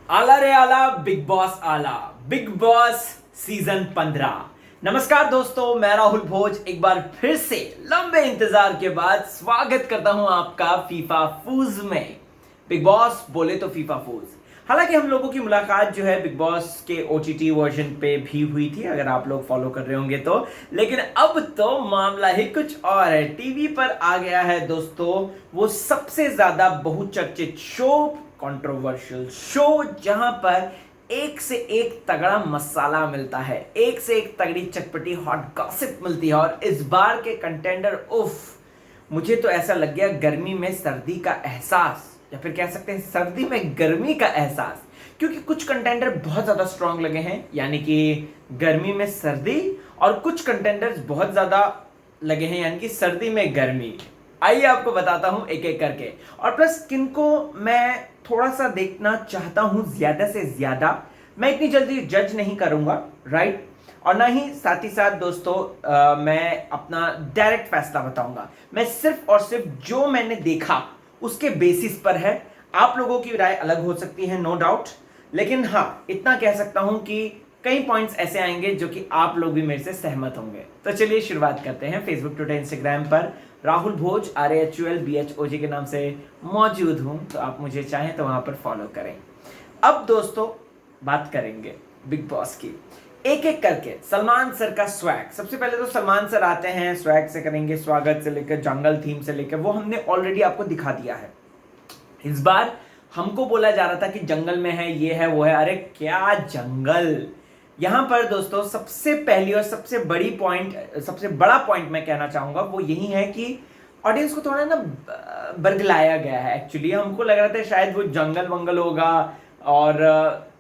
आला रे आला, बिग बॉस आला, बिग बॉस सीजन 15। नमस्कार दोस्तों, मैं राहुल भोज एक बार फिर से लंबे इंतजार के बाद स्वागत करता हूं आपका फीफा फूज में। बिग बॉस बोले तो फीफा फूज। हालांकि हम लोगों की मुलाकात जो है बिग बॉस के ओटीटी वर्जन पे भी हुई थी, अगर आप लोग फॉलो कर रहे होंगे तो। लेकिन अब तो मामला ही कुछ और है। टीवी पर आ गया है दोस्तों वो सबसे ज्यादा बहुचर्चित शो, कंट्रोवर्शियल शो, जहां पर एक से एक तगड़ा मसाला मिलता है, एक से एक तगड़ी चटपटी हॉट गॉसिप मिलती है। और इस बार के कंटेंडर, उफ, मुझे तो ऐसा लग गया गर्मी में सर्दी का एहसास, या फिर कह सकते हैं सर्दी में गर्मी का एहसास। क्योंकि कुछ कंटेंडर बहुत ज्यादा स्ट्रांग लगे हैं, यानी कि गर्मी में सर्दी, और कुछ कंटेंडर्स बहुत ज्यादा लगे हैं, यानी कि सर्दी में गर्मी। आइए आपको बताता हूं एक एक करके। और प्लस किनको मैं थोड़ा सा देखना चाहता हूं ज्यादा से ज्यादा। मैं इतनी जल्दी जज नहीं करूंगा, राइट? और ना ही साथ दोस्तों मैं अपना डायरेक्ट फैसला बताऊंगा। मैं सिर्फ और सिर्फ जो मैंने देखा उसके बेसिस पर है। आप लोगों की राय अलग हो सकती है, नो डाउट। लेकिन हाँ, इतना कह सकता हूं कि कई पॉइंट्स ऐसे आएंगे जो कि आप लोग भी मेरे से सहमत होंगे। तो चलिए शुरुआत करते हैं। फेसबुक, ट्विटर, इंस्टाग्राम पर राहुल भोज RAHULBHOJ के नाम से मौजूद हूं, तो आप मुझे चाहें तो वहां पर फॉलो करें। अब दोस्तों बात करेंगे बिग बॉस की, एक एक करके। सलमान सर का स्वैग, सबसे पहले तो सलमान सर आते हैं, स्वैग से करेंगे, स्वागत से लेकर जंगल थीम से लेकर, वो हमने ऑलरेडी आपको दिखा दिया है। इस बार हमको बोला जा रहा था कि जंगल में है, ये है, वो है। अरे क्या जंगल! यहां पर दोस्तों सबसे पहली और सबसे बड़ा पॉइंट मैं कहना चाहूंगा वो यही है कि ऑडियंस को थोड़ा ना बरगलाया गया है। एक्चुअली हमको लग रहा था शायद वो जंगल वंगल होगा, और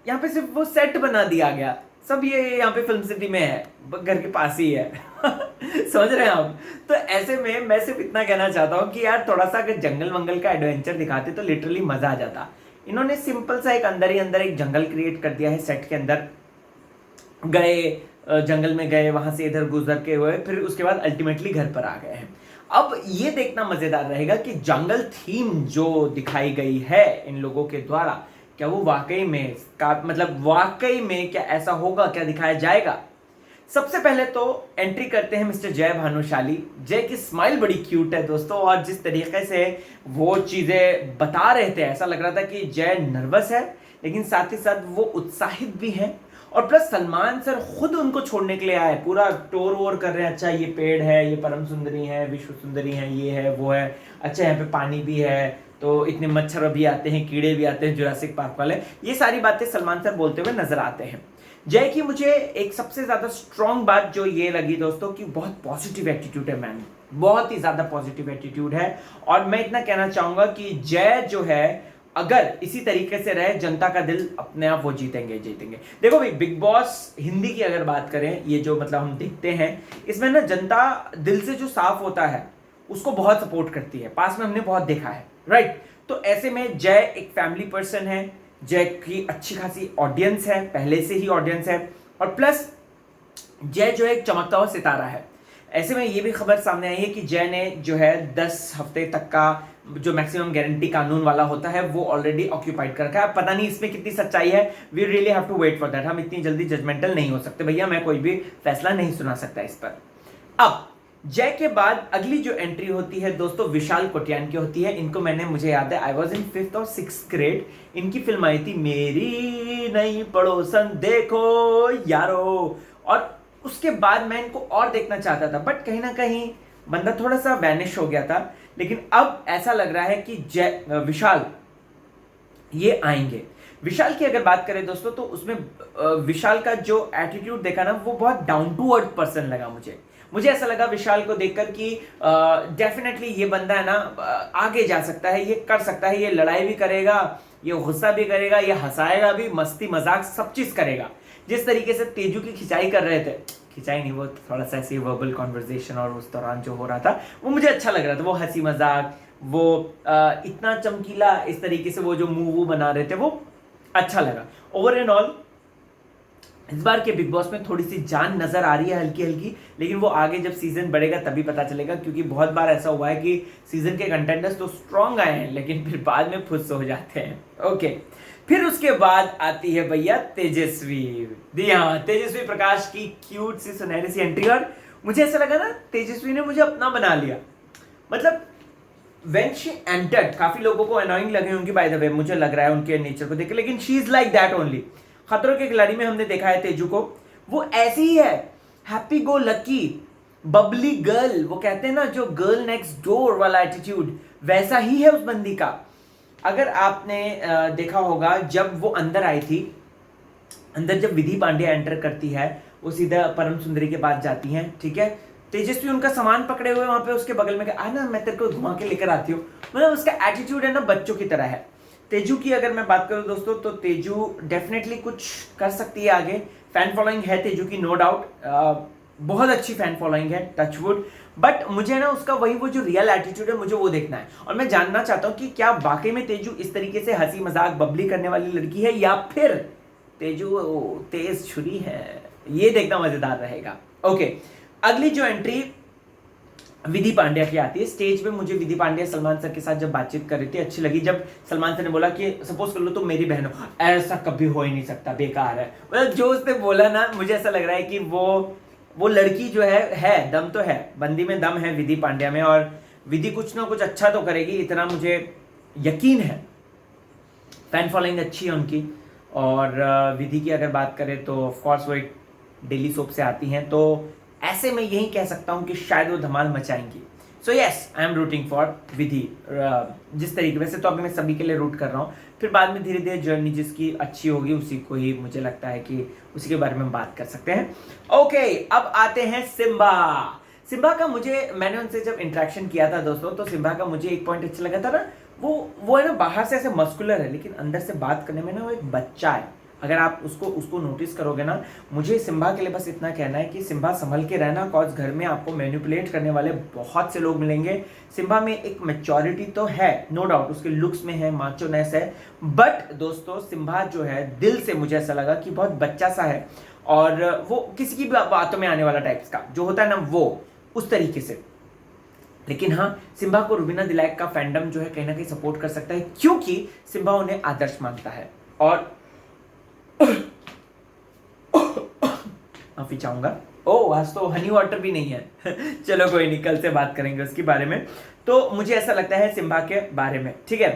यहाँ पे सिर्फ वो सेट बना दिया गया। सब ये यहाँ पे फिल्म सिटी में है, घर के पास ही है। समझ रहे हैं आप? तो ऐसे में मैं सिर्फ इतना कहना चाहता हूँ कि यार थोड़ा सा अगर जंगल वंगल का एडवेंचर दिखाते तो लिटरली मजा आ जाता। इन्होंने सिंपल सा एक अंदर ही अंदर एक जंगल क्रिएट कर दिया है। सेट के अंदर गए, जंगल में गए, वहां से इधर गुजर के हुए, फिर उसके बाद अल्टीमेटली घर पर आ गए हैं। अब ये देखना मजेदार रहेगा कि जंगल थीम जो दिखाई गई है इन लोगों के द्वारा, क्या वो वाकई में वाकई में क्या ऐसा होगा, क्या दिखाया जाएगा। सबसे पहले तो एंट्री करते हैं मिस्टर जय भानुशाली। जय की स्माइल बड़ी क्यूट है दोस्तों, और जिस तरीके से वो चीजें बता रहे थे ऐसा लग रहा था कि जय नर्वस है, लेकिन साथ ही साथ वो उत्साहित भी है। और प्लस सलमान सर खुद उनको छोड़ने के लिए आए, पूरा टोर वोर कर रहे हैं। अच्छा ये पेड़ है, ये परम सुंदरी है, विश्व सुंदरी है, ये है, वो है। अच्छा यहाँ पे पानी भी है, तो इतने मच्छर भी आते हैं, कीड़े भी आते हैं, जुरासिक पार्क वाले। ये सारी बातें सलमान सर बोलते हुए नजर आते हैं। जय की मुझे एक सबसे ज्यादा स्ट्रॉन्ग बात जो ये लगी दोस्तों कि बहुत पॉजिटिव एटीट्यूड है मैन, बहुत ही ज्यादा पॉजिटिव एटीट्यूड है। और मैं इतना कहना चाहूंगा कि जय जो है अगर इसी तरीके से रहे, जनता का दिल अपने आप वो जीतेंगे। देखो भाई, बिग बॉस हिंदी की अगर बात करें, ये जो हम देखते हैं, इसमें ना जनता दिल से जो साफ होता है उसको बहुत सपोर्ट करती है। पास में हमने बहुत देखा है, राइट? तो ऐसे में जय एक फैमिली पर्सन है, जय की अच्छी खासी ऑडियंस है, पहले से ही ऑडियंस है। और प्लस जय जो एक चमकता हुआ सितारा है। ऐसे में ये भी खबर सामने आई है कि जय ने जो है 10 हफ्ते तक का जो मैक्सिमम गारंटी कानून वाला होता है वो ऑलरेडी ऑक्यूपाइड कर रखा है। पता नहीं इसमें कितनी सच्चाई है, we really have to wait for that. हम इतनी जल्दी जजमेंटल नहीं हो सकते भैया, मैं कोई भी फैसला नहीं सुना सकता इस पर। अब जय के बाद अगली जो एंट्री होती है दोस्तों विशाल कोटियान की होती है। इनको मुझे याद है, आई वॉज इन 5th और 6th ग्रेड, इनकी फिल्म आई थी मेरी नई पड़ोसन देखो यारो। और उसके बाद मैं इनको और देखना चाहता था, बट कहीं ना कहीं बंदा थोड़ा सा वैनिश हो गया था। लेकिन अब ऐसा लग रहा है कि विशाल ये आएंगे। विशाल की अगर बात करें दोस्तों, तो उसमें विशाल का जो एटीट्यूड देखा ना, वो बहुत डाउन टू अर्थ पर्सन लगा मुझे ऐसा लगा विशाल को देखकर कि डेफिनेटली ये बंदा है ना, आगे जा सकता है, ये कर सकता है, ये लड़ाई भी करेगा, ये गुस्सा भी करेगा, ये हंसाएगा भी, मस्ती मजाक सब चीज करेगा। जिस तरीके से तेजू की खिंचाई कर रहे थे, खिंचाई नहीं, वो थोड़ा सा ऐसी वर्बल कॉन्वर्सेशन और उस दौरान जो हो रहा था वो मुझे अच्छा लग रहा था। वो हंसी मजाक, वो इतना चमकीला इस तरीके से वो जो मूव बना रहे थे, वो अच्छा लगा। ओवर एंड ऑल इस बार के बिग बॉस में थोड़ी सी जान नजर आ रही है हल्की हल्की, लेकिन वो आगे जब सीजन बढ़ेगा तभी पता चलेगा, क्योंकि बहुत बार ऐसा हुआ है कि सीजन के कंटेंडर्स तो स्ट्रांग आए हैं लेकिन फिर बाद में फुस हो जाते हैं। ओके, फिर उसके बाद आती है भैया तेजस्वी। जी हाँ, तेजस्वी प्रकाश की क्यूट सी सुनहरी सी एंट्री, और मुझे ऐसा लगा ना तेजस्वी ने मुझे अपना बना लिया। मतलब when she entered, काफी लोगों को अनोइंग लगे होंगे बाय द वे, मुझे लग रहा है उनके नेचर को देख के, लेकिन she is like that only. खतरों के खिलाड़ी में हमने देखा है तेजू को, वो ऐसी ही है, happy go lucky bubbly girl, वो कहते हैं ना जो गर्ल नेक्स्ट डोर वाला एटीट्यूड, वैसा ही है उस बंदी का। अगर आपने देखा होगा जब वो अंदर आई थी, अंदर जब विधि पांड्या एंटर करती है, वो सीधा परम सुंदरी के पास जाती हैं, ठीक है, तेजस्वी उनका सामान पकड़े हुए वहां पे उसके बगल में आ ना, मैं तेरे को घुमा के लेकर आती हूँ। मतलब उसका एटीट्यूड है ना बच्चों की तरह है। तेजू की अगर मैं बात करूं दोस्तों, तो तेजू डेफिनेटली कुछ कर सकती है आगे। फैन फॉलोइंग है तेजू की, नो डाउट, बहुत अच्छी फैन फॉलोइंग है, टचवुड। बट मुझे ना उसका वही वो जो रियल एटीट्यूड है, मुझे वो देखना है, और मैं जानना चाहता हूँ कि क्या वाकई में तेजू इस तरीके से हंसी मजाक बबली करने वाली लड़की है, या फिर तेजू तेज छुरी है। ये देखना मजेदार रहेगा। ओके, अगली जो एंट्री विधि पांड्या की आती है स्टेज पे। मुझे विधि पांड्या सलमान सर के साथ जब बातचीत कर रही थी अच्छी लगी, जब सलमान सर ने बोला कि सपोज कर लो तुम मेरी बहन हो, ऐसा कभी हो ही नहीं सकता, बेकार है। मतलब जो उसने बोला ना, मुझे ऐसा लग रहा है कि वो लड़की जो है दम तो है, बंदी में दम है विधि पांड्या में, और विधि कुछ ना कुछ अच्छा तो करेगी, इतना मुझे यकीन है। फैन फॉलोइंग अच्छी है उनकी, और विधि की अगर बात करें तो ऑफकोर्स वो एक डेली सोप से आती हैं, तो ऐसे में यही कह सकता हूं कि शायद वो धमाल मचाएंगी। So yes, I am rooting for Vidhi. जिस तरीके, वैसे तो अभी मैं सभी के लिए रूट कर रहा हूँ, फिर बाद में धीरे धीरे जर्नी जिसकी अच्छी होगी उसी को ही मुझे लगता है कि उसी के बारे में बात कर सकते हैं। ओके, अब आते हैं सिम्बा। सिम्बा का मैंने उनसे जब इंटरेक्शन किया था दोस्तों, तो सिम्बा का मुझे एक पॉइंट अच्छा लगा था ना, वो है ना बाहर से ऐसे मस्कुलर है, लेकिन अंदर से बात करने में ना वो एक बच्चा है। अगर आप उसको नोटिस करोगे ना, मुझे सिम्बा के लिए बस इतना कहना है कि सिम्बा संभल के रहना, कॉज घर में आपको मैनिपुलेट करने वाले बहुत से लोग मिलेंगे। सिम्बा में एक मैच्योरिटी तो है, नो डाउट, उसके लुक्स में है, माचोनेस है, बट दोस्तों सिम्बा जो है दिल से मुझे ऐसा लगा कि बहुत बच्चा सा है, और वो किसी की बातों में आने वाला टाइप्स का जो होता है ना, वो उस तरीके से। लेकिन हाँ, सिम्बा को रुबीना दिलैक का फैंडम जो है कहीं ना कहीं सपोर्ट कर सकता है, क्योंकि सिम्बा उन्हें आदर्श मानता है। और माफी चाहूंगा, आज तो हनी वाटर भी नहीं है चलो कोई नहीं, कल से बात करेंगे उसके बारे में। तो मुझे ऐसा लगता है सिम्बा के बारे में, ठीक है।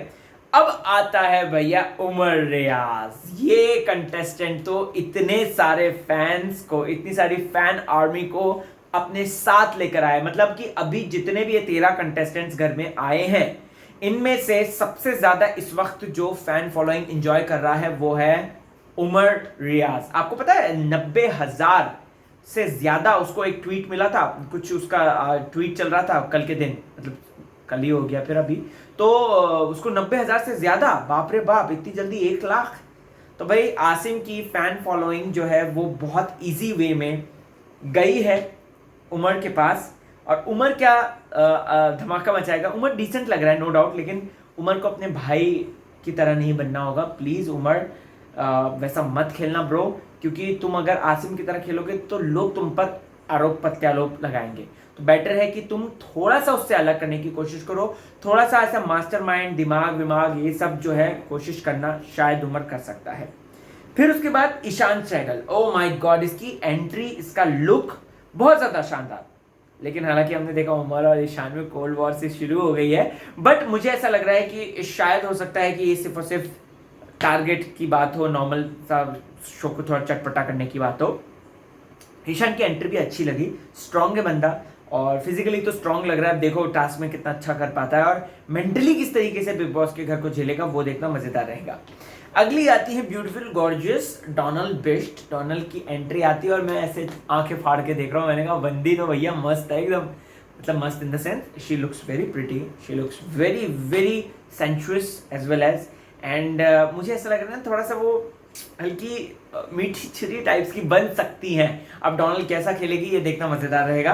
अब आता है भैया उमर रियाज। ये कंटेस्टेंट तो इतने सारे फैंस को, इतनी सारी फैन आर्मी को अपने साथ लेकर आए। मतलब कि अभी जितने भी ये 13 कंटेस्टेंट्स घर में आए हैं, इनमें से सबसे ज्यादा इस वक्त जो फैन फॉलोइंग एंजॉय कर रहा है वो है उमर रियाज। आपको पता है 90,000 से ज्यादा उसको एक ट्वीट मिला था, कुछ उसका ट्वीट चल रहा था कल के दिन, मतलब कल ही हो गया फिर अभी, तो उसको 90,000 से ज्यादा, बाप रे बाप, इतनी जल्दी 1 लाख। तो भाई आसिम की फैन फॉलोइंग जो है वो बहुत इजी वे में गई है उमर के पास, और उमर क्या धमाका मचाएगा। उमर डिसेंट लग रहा है नो डाउट, लेकिन उमर को अपने भाई की तरह नहीं बनना होगा। प्लीज उमर वैसा मत खेलना ब्रो, क्योंकि तुम अगर आसिम की तरह खेलोगे तो लोग तुम पर आरोप प्रत्यारोप लगाएंगे। तो बेटर है कि तुम थोड़ा सा उससे अलग करने की कोशिश करो, थोड़ा सा ऐसा मास्टरमाइंड दिमाग ये सब जो है कोशिश करना शायद उमर कर सकता है। फिर उसके बाद Ishaan Sehgal, oh my god, इसकी एंट्री, इसका लुक बहुत ज्यादा शानदार। लेकिन हालांकि हमने देखा उमर और ईशान में कोल्ड वॉर से शुरू हो गई है, बट मुझे ऐसा लग रहा है कि शायद हो सकता है कि ये सिर्फ और सिर्फ टारगेट की बात हो, नॉर्मल सा शो को थोड़ा चटपटा करने की बात हो। ईशान की एंट्री भी अच्छी लगी, स्ट्रांग है बंदा, और फिजिकली तो स्ट्रांग लग रहा है। देखो टास्क में कितना अच्छा कर पाता है, और मेंटली किस तरीके से बिग बॉस के घर को झेलेगा वो देखना मजेदार रहेगा। अगली आती है ब्यूटीफुल गॉर्जियस डोनाल्ड बिस्ट। डोनाल्ड की एंट्री आती है और मैं ऐसे आंखें फाड़ के देख रहा हूँ। मैंने कहा बंदी तो भैया मस्त है एकदम, मतलब मस्त in the sense she looks very pretty, she looks very very sensuous as well as, and मुझे ऐसा लग रहा है थोड़ा सा वो हल्की मीठी छुरी टाइप्स की बन सकती हैं। अब डोनाल्ड कैसा खेलेगी ये देखना मजेदार रहेगा।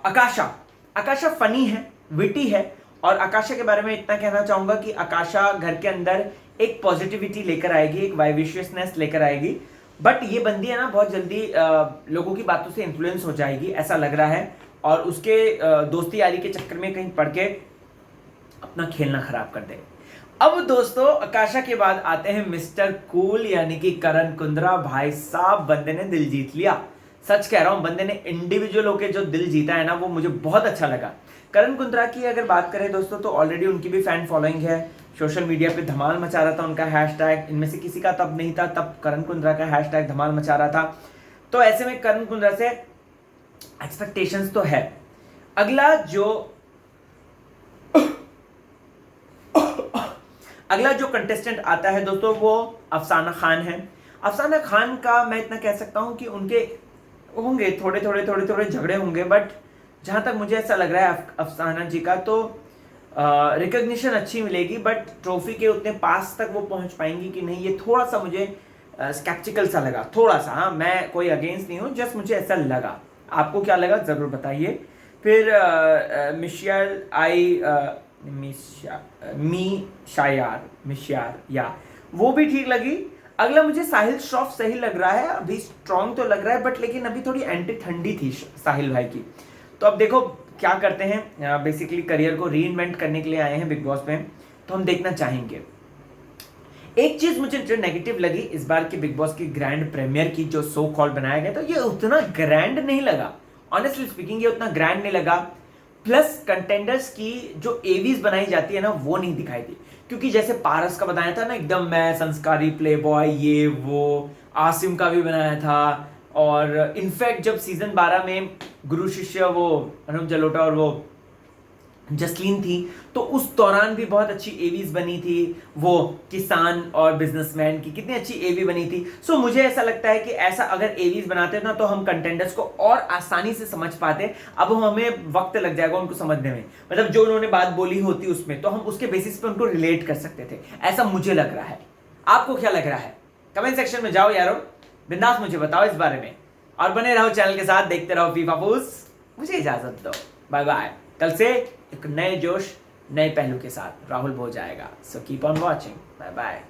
आकाशा फनी है, विटी है, और आकाशा के बारे में इतना कहना चाहूंगा कि आकाशा घर के अंदर एक पॉजिटिविटी लेकर आएगी, एक वाइविशियसनेस लेकर आएगी। बट ये बंदी है ना बहुत जल्दी लोगों की बातों से इन्फ्लुएंस हो जाएगी ऐसा लग रहा है, और उसके दोस्ती यारी के चक्कर में कहीं पड़ के अपना खेलना खराब कर दे। अब दोस्तों आकाशा के बाद आते हैं मिस्टर कूल यानी कि करण कुंद्रा। भाई साहब बंदे ने दिल जीत लिया, सच कह रहा हूं, बंदे ने इंडिविजुअल होके जो दिल जीता है ना वो मुझे बहुत अच्छा लगा। करण कुंद्रा की अगर बात करें दोस्तों तो ऑलरेडी उनकी भी फैन फॉलोइंग है, सोशल मीडिया पे धमाल मचा रहा था उनका हैशटैग, इनमें से किसी का तब नहीं था, तब करण कुंद्रा का हैशटैग धमाल मचा रहा था। तो ऐसे में करण कुंद्रा से एक्सपेक्टेशंस तो है। अगला जो कंटेस्टेंट आता है दोस्तों वो अफसाना खान है। अफसाना खान का मैं इतना कह सकता हूं कि उनके होंगे थोड़े झगड़े होंगे, बट जहां तक मुझे ऐसा लग रहा है अफसाना जी का तो रिकॉग्निशन अच्छी मिलेगी, बट ट्रॉफी के उतने पास तक वो पहुंच पाएंगी कि नहीं ये थोड़ा सा मुझे स्केप्टिकल सा लगा, थोड़ा सा। हाँ मैं कोई अगेंस्ट नहीं हूं, जस्ट मुझे ऐसा लगा। आपको क्या लगा जरूर बताइए। फिर मिशियार या वो भी ठीक लगी। अगला मुझे साहिल श्रॉफ सही लग रहा है, अभी स्ट्रॉन्ग तो लग रहा है बट लेकिन अभी थोड़ी एंटी ठंडी थी साहिल भाई की। तो अब देखो क्या करते हैं, बेसिकली करियर को रीइन्वेंट करने के लिए आए हैं बिग बॉस में, तो हम देखना चाहेंगे। एक चीज मुझे जो नेगेटिव लगी इस बार की बिग बॉस की ग्रैंड प्रीमियर की जो सो कॉल बनाया गया, तो ये उतना ग्रैंड नहीं लगा, ऑनेस्टली स्पीकिंग ये उतना ग्रैंड नहीं लगा। प्लस कंटेंडर्स की जो एवीज बनाई जाती है ना वो नहीं दिखाई दी, क्योंकि जैसे पारस का बताया था ना एकदम मैं संस्कारी प्ले बॉय ये वो, आसिम का भी बनाया था, और इनफैक्ट जब सीजन 12 में गुरु शिष्य वो अनुप जलोटा और वो जसलीन थी तो उस दौरान भी बहुत अच्छी एवीज बनी थी, वो किसान और बिजनेसमैन की कितनी अच्छी एवी बनी थी। सो मुझे ऐसा लगता है कि ऐसा अगर एवीज बनाते ना तो हम कंटेंडर्स को और आसानी से समझ पाते। अब हमें वक्त लग जाएगा उनको समझने में, मतलब जो उन्होंने बात बोली होती उसमें तो हम उसके बेसिस पे उनको रिलेट कर सकते थे, ऐसा मुझे लग रहा है। आपको क्या लग रहा है कमेंट सेक्शन में जाओ यारो, बिंदास मुझे बताओ इस बारे में, और बने रहो चैनल के साथ, देखते रहो फीफा फूस। मुझे इजाजत दो, बाय बाय। कल से एक नए जोश नए पहलू के साथ राहुल भोज आएगा, so keep on watching, bye bye.